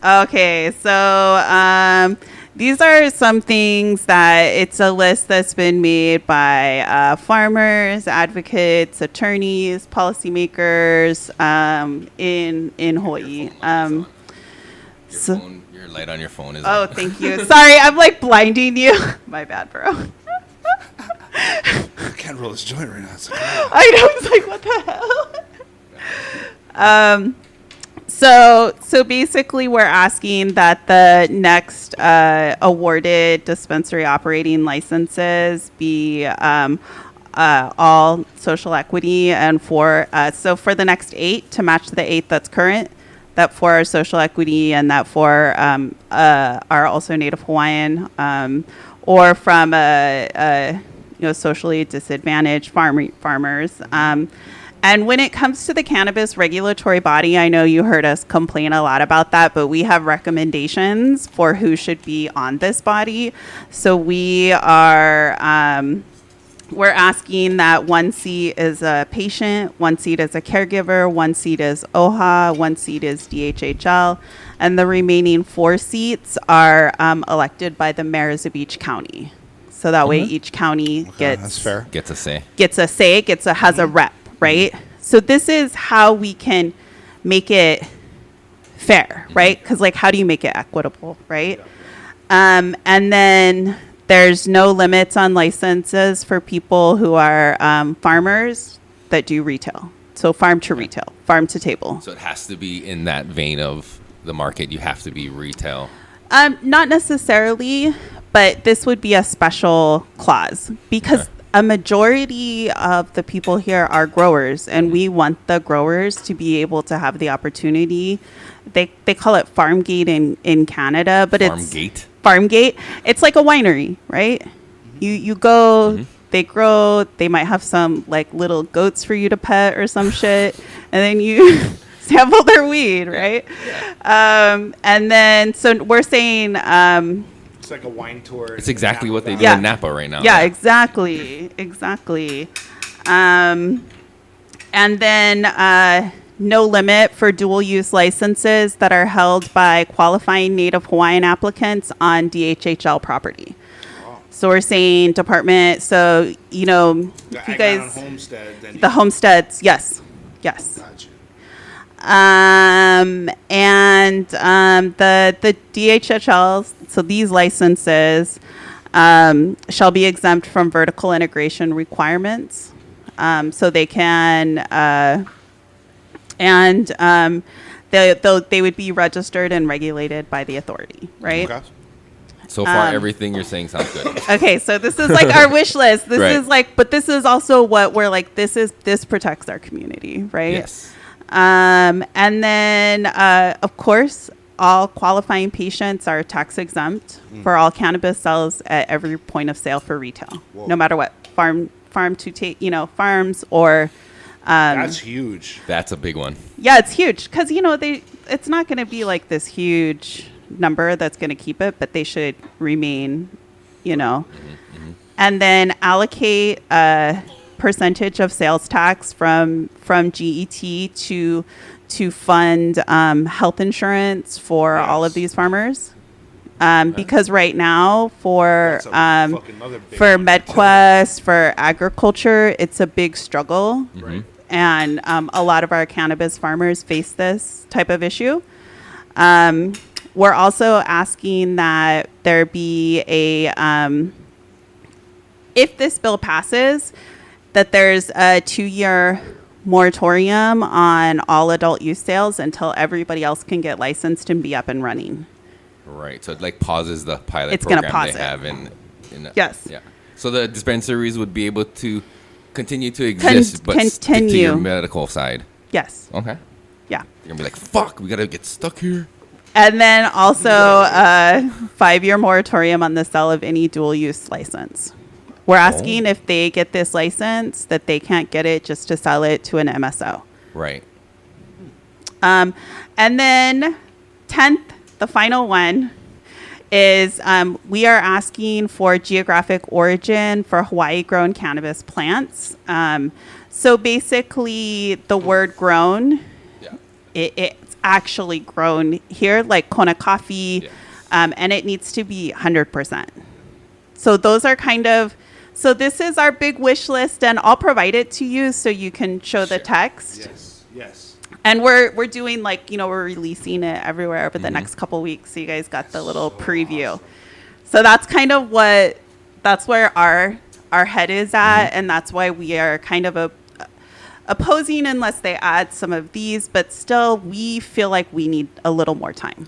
Okay, so these are some things that it's a list that's been made by farmers, advocates, attorneys, policymakers in Hawaii. Your light on your phone is Oh, on. thank you. Sorry, I'm like blinding you. My bad, bro. I can't roll this joint right now. It's like, I know. I was like, what the hell? So basically, we're asking that the next awarded dispensary operating licenses be all social equity, and for the next 8 to match the 8 that's current, that 4 are social equity, and that 4 are also Native Hawaiian, or from socially disadvantaged farmers. And when it comes to the cannabis regulatory body, I know you heard us complain a lot about that, but we have recommendations for who should be on this body. So we are, we're asking that 1 seat is a patient, 1 seat is a caregiver, 1 seat is OHA, 1 seat is DHHL, and the remaining 4 seats are elected by the mayors of each county. So that way each county that's fair. Gets a say. Has a rep. Right? So this is how we can make it fair, right? Because how do you make it equitable, right? And then there's no limits on licenses for people who are farmers that do retail. So farm to retail, farm to table. So it has to be in that vein of the market. You have to be retail. Not necessarily, but this would be a special clause because a majority of the people here are growers, and we want the growers to be able to have the opportunity. They call it farm gate in Canada, but it's farm gate. It's like a winery, right? You go, they grow, they might have some little goats for you to pet or some shit, and then you sample their weed, right? And then so we're saying it's like a wine tour. It's exactly what they do in Napa right now. Yeah, exactly. And then no limit for dual use licenses that are held by qualifying Native Hawaiian applicants on DHHL property. So we're saying department. So you guys, homestead, the homesteads, yes. Gotcha. And the DHHLs, so these licenses shall be exempt from vertical integration requirements. So they can, they would be registered and regulated by the authority, right? Okay. So far, everything you're saying sounds good. Okay, so this is our wish list. This is but this is also what we're this protects our community, right? Yes. And then, of course, all qualifying patients are tax exempt for all cannabis sales at every point of sale for retail, no matter what farm to take, farms or. That's huge. That's a big one. Yeah, it's huge because it's not going to be this huge number that's going to keep it, but they should remain, and then allocate percentage of sales tax from GET to fund health insurance for all of these farmers. Because right now for MedQuest, for agriculture, it's a big struggle. Right. And a lot of our cannabis farmers face this type of issue. We're also asking that there be if this bill passes, that there's a 2-year moratorium on all adult use sales until everybody else can get licensed and be up and running. Right. So it pauses the pilot It's program gonna pause they it. have in Yes. Yeah. So the dispensaries would be able to continue to exist, but stick to continue. your medical side. Yes. Okay. Yeah. You're gonna be like, fuck, we gotta get stuck here. And then also a 5-year moratorium on the sale of any dual use license. We're asking if they get this license that they can't get it just to sell it to an MSO. Right. And then 10th, the final one, is we are asking for geographic origin for Hawaii-grown cannabis plants. So basically, the word grown, it's actually grown here, like Kona coffee, Yeah. and it needs to be 100%. So those are kind of, so this is our big wish list, and I'll provide it to you so you can show the text. Yes. Yes. And we're doing like, we're releasing it everywhere over the next couple weeks. So you guys got the little preview. Awesome. So that's kind of that's where our head is at. And that's why we are kind of opposing unless they add some of these, but still we feel like we need a little more time.